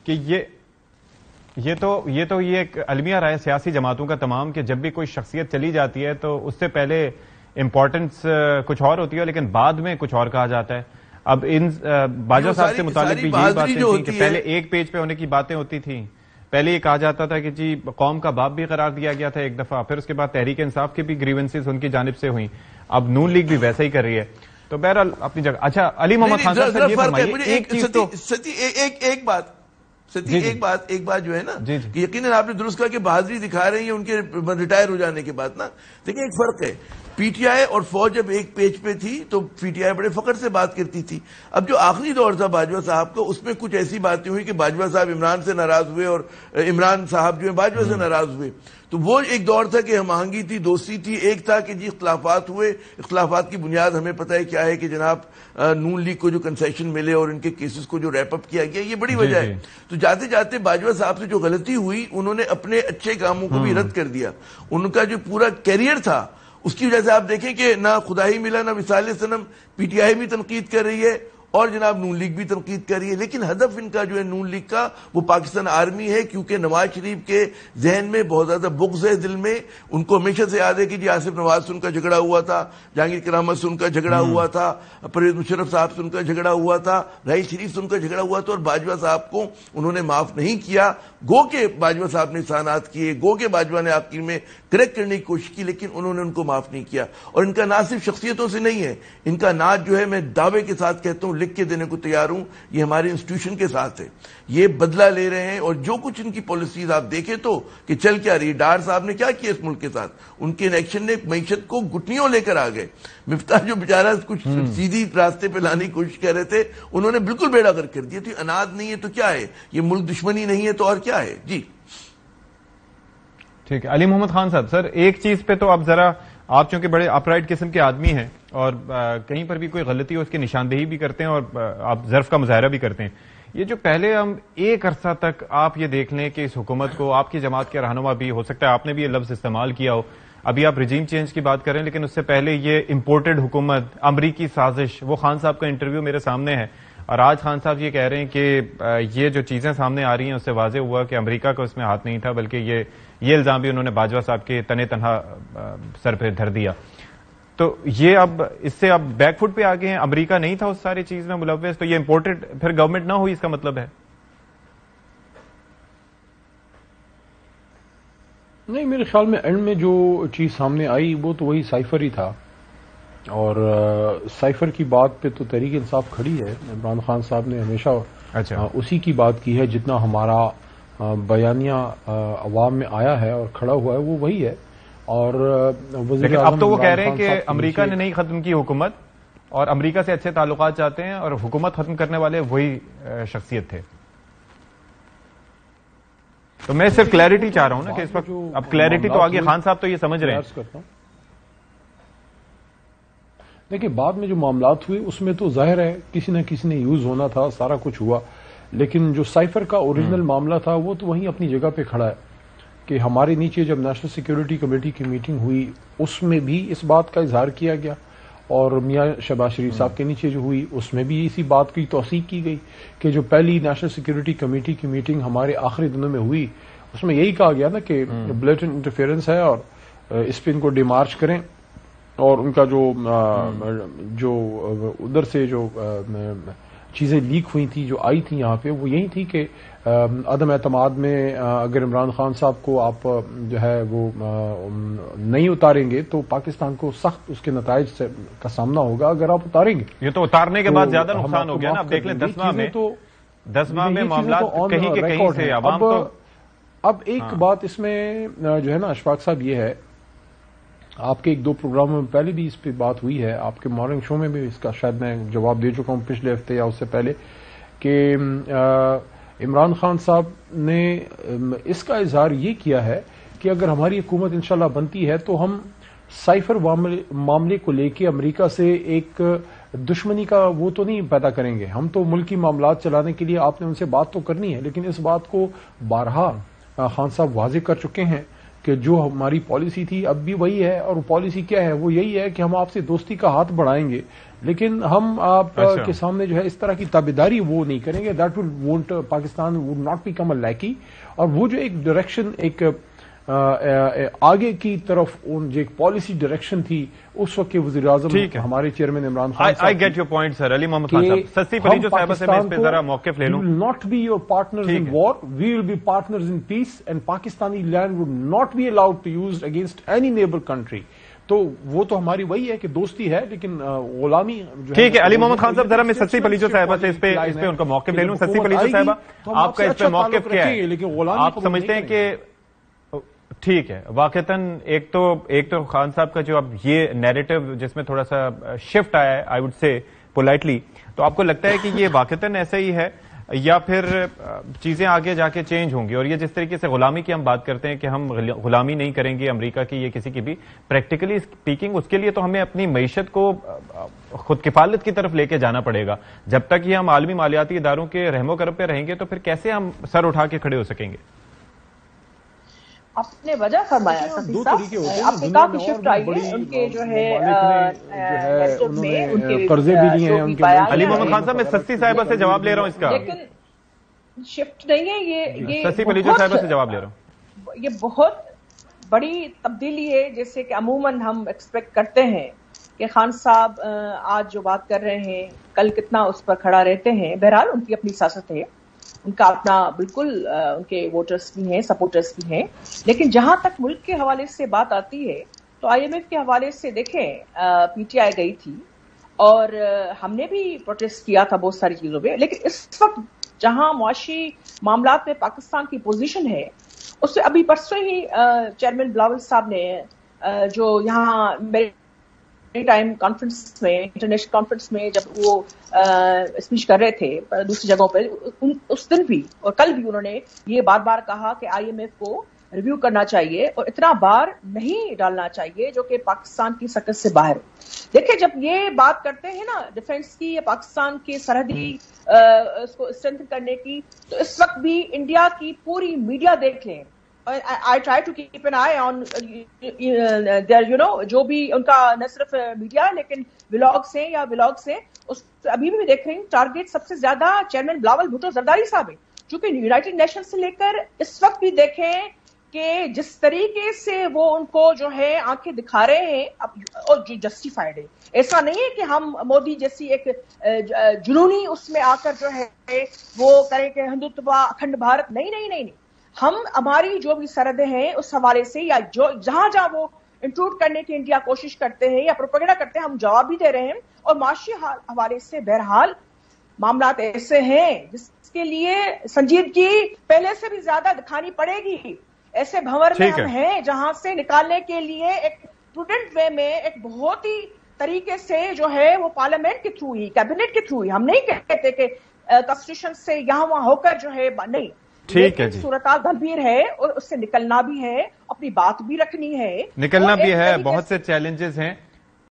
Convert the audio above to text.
کہ یہ ایک المیہ رہا ہے سیاسی جماعتوں کا تمام کہ جب بھی کوئی شخصیت چلی جاتی ہے تو اس سے پہلے امپورٹنس کچھ اور ہوتی ہے لیکن بعد میں کچھ اور کہا جاتا ہے. اب ان باجوہ صاحب سے متعلق بھی یہی باتیں تھیں کہ پہلے ایک پیج پہ ہونے کی باتیں ہوتی تھیں. پہلے یہ کہا جاتا تھا کہ جی قوم کا باپ بھی قرار دیا گیا تھا ایک دفعہ, پھر اس کے بعد تحریک انصاف کی بھی گریونسز ان کی جانب سے ہوئیں, اب نون لیگ بھی ویسا ہی کر رہی ہے. تو بہرحال اپنی جگہ. اچھا علی محمد خان صاحب یہ فرمائیے ایک چیز تو ایک بات جو ہے نا کہ یقیناً آپ نے درست کہا کہ بہادری دکھا رہے ہیں ان کے ریٹائر ہو جانے کے بعد نا. دیکھیں ایک فرق ہے, پی ٹی آئی اور فوج جب ایک پیج پہ تھی تو پی ٹی آئی بڑے فخر سے بات کرتی تھی. اب جو آخری دور تھا باجوہ صاحب کا, اس میں کچھ ایسی باتیں ہوئی کہ باجوہ صاحب عمران سے ناراض ہوئے اور عمران صاحب جو ہے باجوہ سے ناراض ہوئے. تو وہ ایک دور تھا کہ ہم آہنگی تھی, دوستی تھی. ایک تھا کہ جی اختلافات ہوئے, اختلافات کی بنیاد ہمیں پتہ ہے کیا ہے کہ جناب نون لیگ کو جو کنسیشن ملے اور ان کے کیسز کو جو ریپ اپ کیا گیا, یہ بڑی وجہ ہے. تو جاتے جاتے باجوہ صاحب سے جو غلطی ہوئی, انہوں نے اپنے اچھے کاموں کو بھی رد کر دیا. ان کا جو پورا کیریئر تھا اس کی وجہ سے آپ دیکھیں کہ نہ خدا ہی ملا نہ وصال صنم. پی ٹی آئی بھی تنقید کر رہی ہے اور جناب نون لیگ بھی تنقید کر رہی ہے, لیکن ہدف ان کا جو ہے نون لیگ کا وہ پاکستان آرمی ہے, کیونکہ نواز شریف کے ذہن میں بہت زیادہ بغض ہے دل میں. ان کو ہمیشہ سے یاد ہے کہ جی آصف نواز سے ان کا جھگڑا ہوا تھا, جہانگیر کرامت سے ان کا جھگڑا ہوا تھا, پرویز مشرف صاحب سے ان کا جھگڑا ہوا تھا, راحیل شریف سے ان کا جھگڑا ہوا تھا, اور باجوہ صاحب کو انہوں نے معاف نہیں کیا. گو کہ باجوہ صاحب نے احسانات کیے, گو کہ باجوہ نے آخر میں کریکٹ کرنے کی کوشش کی, لیکن انہوں نے ان کو معاف نہیں کیا. اور ان کا ناز صرف شخصیتوں سے نہیں ہے, ان کا ناز جو ہے میں دعوے کے ساتھ کہتا ہوں, لکھ کے دینے کو تیار ہوں, یہ ہمارے انسٹیٹیوشن کے ساتھ ہے. یہ بدلہ لے رہے ہیں, اور جو کچھ ان کی پالیسیز آپ دیکھیں تو کہ چل کیا رہی. ڈار صاحب نے کیا کیا اس ملک کے ساتھ, ان کے انیکشن نے معیشت کو گٹنیوں لے کر آ گئے. مفتاح جو بیچارہ کچھ سیدھی راستے پہ لانے کی کوشش کر رہے تھے, انہوں نے بالکل بیڑا غرق کر دیا. تو اناد نہیں ہے تو کیا ہے, یہ ملک دشمنی نہیں ہے تو اور کیا ہے. جی ٹھیک ہے. علی محمد خان صاحب, سر ایک چیز پہ تو آپ ذرا, آپ چونکہ بڑے اپ رائٹ قسم کے آدمی ہیں اور کہیں پر بھی کوئی غلطی ہو اس کی نشاندہی بھی کرتے ہیں اور آپ ظرف کا مظاہرہ بھی کرتے ہیں. یہ جو پہلے ہم ایک عرصہ تک آپ یہ دیکھ لیں کہ اس حکومت کو, آپ کی جماعت کے رہنما بھی ہو سکتا ہے آپ نے بھی یہ لفظ استعمال کیا ہو, ابھی آپ رجیم چینج کی بات کریں, لیکن اس سے پہلے یہ امپورٹڈ حکومت, امریکی سازش, وہ خان صاحب کا انٹرویو میرے سامنے ہے, اور آج خان صاحب یہ کہہ رہے ہیں کہ یہ جو چیزیں سامنے آ رہی ہیں اس سے واضح ہوا کہ امریکہ کا اس میں ہاتھ نہیں تھا, بلکہ یہ الزام بھی انہوں نے باجوہ صاحب کے تنے تنہا سر پہ دھر دیا. تو یہ اب اس سے اب بیک فٹ پہ آگے ہیں, امریکہ نہیں تھا اس ساری چیز میں ملوث, تو یہ امپورٹڈ پھر گورنمنٹ نہ ہوئی, اس کا مطلب ہے؟ نہیں, میرے خیال میں اینڈ میں جو چیز سامنے آئی وہ تو وہی سائفر ہی تھا, اور سائفر کی بات پہ تو تحریک انصاف کھڑی ہے. عمران خان صاحب نے ہمیشہ اسی کی بات کی ہے, جتنا ہمارا بیانیہ عوام میں آیا ہے اور کھڑا ہوا ہے وہ وہی ہے. اور لیکن اب تو وہ کہہ رہے ہیں کہ امریکہ نے نہیں ختم کی حکومت, اور امریکہ سے اچھے تعلقات چاہتے ہیں, اور حکومت ختم کرنے والے وہی شخصیت تھے. تو میں صرف کلیئرٹی چاہ رہا ہوں نا کہ اس وقت اب کلیئرٹی تو آگے خان صاحب تو یہ سمجھ رہے ہیں. دیکھیں بعد میں جو معاملات ہوئے اس میں تو ظاہر ہے کسی نہ کسی نے یوز ہونا تھا, سارا کچھ ہوا, لیکن جو سائفر کا اوریجنل معاملہ تھا وہ تو وہیں اپنی جگہ پہ کھڑا ہے کہ ہمارے نیچے جب نیشنل سیکیورٹی کمیٹی کی میٹنگ ہوئی اس میں بھی اس بات کا اظہار کیا گیا, اور میاں شہباز شریف صاحب کے نیچے جو ہوئی اس میں بھی اسی بات کی توثیق کی گئی کہ جو پہلی نیشنل سیکیورٹی کمیٹی کی میٹنگ ہمارے آخری دنوں میں ہوئی اس میں یہی کہا گیا نا کہ بلیٹنٹ انٹرفیئرنس ہے اور اس پہ ان کو ڈیمارچ کریں, اور ان کا جو ادھر سے جو چیزیں لیک ہوئی تھی جو آئی تھی یہاں پہ وہ یہی تھی کہ عدم اعتماد میں اگر عمران خان صاحب کو آپ جو ہے وہ نہیں اتاریں گے تو پاکستان کو سخت اس کے نتائج کا سامنا ہوگا اگر آپ اتاریں گے. یہ تو اتارنے کے بعد زیادہ نقصان ہو گیا نا. اب دیکھ لیں 10 ماہ میں معاملات کہیں کے کہیں سے عوام کو. اب ایک بات اس میں جو ہے نا اشفاق صاحب یہ ہے, آپ کے 1-2 پروگراموں میں پہلے بھی اس پہ بات ہوئی ہے, آپ کے مارننگ شو میں بھی اس کا شاید میں جواب دے چکا ہوں پچھلے ہفتے یا اس سے پہلے, کہ عمران خان صاحب نے اس کا اظہار یہ کیا ہے کہ اگر ہماری حکومت انشاءاللہ بنتی ہے تو ہم سائفر معاملے کو لے کے امریکہ سے ایک دشمنی کا وہ تو نہیں پیدا کریں گے. ہم تو ملکی معاملات چلانے کے لیے آپ نے ان سے بات تو کرنی ہے, لیکن اس بات کو بارہا خان صاحب واضح کر چکے ہیں کہ جو ہماری پالیسی تھی اب بھی وہی ہے، اور وہ پالیسی کیا ہے؟ وہ یہی ہے کہ ہم آپ سے دوستی کا ہاتھ بڑھائیں گے، لیکن ہم آپ کے سامنے جو ہے اس طرح کی تابعداری وہ نہیں کریں گے. That will won't Pakistan would not become a lackey. اور وہ جو ایک ڈائریکشن ایک آگے کی طرف جو ایک پالیسی ڈائریکشن تھی اس وقت کے وزیر اعظم ہمارے چیئرمین عمران خان صاحب. I get your point sir. علی محمد خان صاحب، سستی پلیجو صاحبہ سے میں اس پہ ذرا موقف لے لوں. We will not be your partners in war. We will be partners in peace, and Pakistani land would not be allowed to use against any neighbor country. تو وہ تو ہماری وہی ہے کہ دوستی ہے، لیکن غلامی جو ٹھیک ہے. علی محمد خان صاحب ذرا میں سستی پلیجو صاحبہ سے اس پہ ان کا موقف لے لوں. سستی پلیجو صاحبہ، آپ کا اس پہ موقف کیا ہے؟ آپ سمجھتے ہیں کہ ٹھیک ہے واقعتاً ایک تو خان صاحب کا جو اب یہ نیریٹو جس میں تھوڑا سا شفٹ آیا ہے آئی وڈ سے پولائٹلی، تو آپ کو لگتا ہے کہ یہ واقعتاً ایسا ہی ہے یا پھر چیزیں آگے جا کے چینج ہوں گی؟ اور یہ جس طریقے سے غلامی کی ہم بات کرتے ہیں کہ ہم غلامی نہیں کریں گے امریکہ کی یا کسی کی بھی، پریکٹیکلی اسپیکنگ اس کے لیے تو ہمیں اپنی معیشت کو خود کفالت کی طرف لے کے جانا پڑے گا. جب تک یہ ہم عالمی مالیاتی اداروں کے رحم و کرم پہ رہیں گے تو پھر کیسے ہم سر اٹھا کے کھڑے ہو سکیں گے؟ آپ نے وجہ فرمایا سفیر صاحب، آپ نے کہا کہ شفٹ آئی ہے ان کے جو ہے قرضے بھی لیے ہیں ان کے. علی محمد خان صاحب میں سستی صاحبہ سے جواب لے رہا ہوں اس کا، لیکن شفٹ نہیں ہے یہ سستی پلیجو صاحبہ سے جواب لے رہا ہوں. یہ بہت بڑی تبدیلی ہے جیسے کہ عموماً ہم ایکسپیکٹ کرتے ہیں کہ خان صاحب آج جو بات کر رہے ہیں کل کتنا اس پر کھڑا رہتے ہیں. بہرحال ان کی اپنی سیاست ہے، ان کا اپنا بالکل ان کے ووٹرز بھی ہیں، سپورٹرز بھی ہیں، لیکن جہاں تک ملک کے حوالے سے بات آتی ہے تو آئی ایم ایف کے حوالے سے دیکھیں پی ٹی آئی گئی تھی اور ہم نے بھی پروٹیسٹ کیا تھا بہت ساری چیزوں پہ، لیکن اس وقت جہاں معاشی معاملات میں پاکستان کی پوزیشن ہے اس سے ابھی پرسوں ہی چیئرمین بلاول صاحب نے جو یہاں ٹائم کانفرنس میں انٹرنیشنل کانفرنس میں جب وہ اسپیچ کر رہے تھے دوسری جگہوں پہ، اس دن بھی اور کل بھی انہوں نے یہ بار بار کہا کہ آئی ایم ایف کو ریویو کرنا چاہیے اور اتنا بار نہیں ڈالنا چاہیے جو کہ پاکستان کی سکت سے باہر ہو. دیکھیں جب یہ بات کرتے ہیں نا ڈیفینس کی یا پاکستان کے سرحدی اس کو اسٹرینتھ کرنے کی، تو اس وقت بھی انڈیا کی پوری میڈیا دیکھ لیں. I try to keep an eye on جو بھی ان کا نہ صرف میڈیا ہے لیکن ولاگس ہیں یا ولاگس ہیں، ابھی بھی دیکھ رہے ہیں ٹارگیٹ سب سے زیادہ چیئرمین بلاول بھٹو زرداری صاحب ہیں، چونکہ یونائٹڈ نیشن سے لے کر اس وقت بھی دیکھیں کہ جس طریقے سے وہ ان کو جو ہے آنکھیں دکھا رہے ہیں اور جو جسٹیفائڈ ہے. ایسا نہیں ہے کہ ہم مودی جیسی ایک جنونی اس میں آ کر جو ہے وہ کریں کہ ہندوتوا اکھنڈ بھارت، نہیں، ہم ہماری جو بھی سرحدیں ہیں اس حوالے سے یا جو جہاں وہ انٹروڈ کرنے کی انڈیا کوشش کرتے ہیں یا پروپیگنڈا کرتے ہیں ہم جواب بھی دے رہے ہیں. اور معاشی حوالے سے بہرحال معاملات ایسے ہیں جس کے لیے سنجیدگی پہلے سے بھی زیادہ دکھانی پڑے گی. ایسے بھنور میں ہم ہیں جہاں سے نکالنے کے لیے ایک پروڈنٹ وے میں ایک بہت ہی طریقے سے جو ہے وہ پارلیمنٹ کے تھرو ہی کیبنٹ کے تھرو ہی، ہم نہیں کہتے کہ کانسٹیٹیوشن سے یہاں وہاں ہو کر جو ہے نہیں. ٹھیک ہے جی، صورتحال گمبھیر ہے اور اس سے نکلنا بھی ہے، اپنی بات بھی رکھنی ہے، نکلنا بھی ہے، بہت سے چیلنجز ہیں.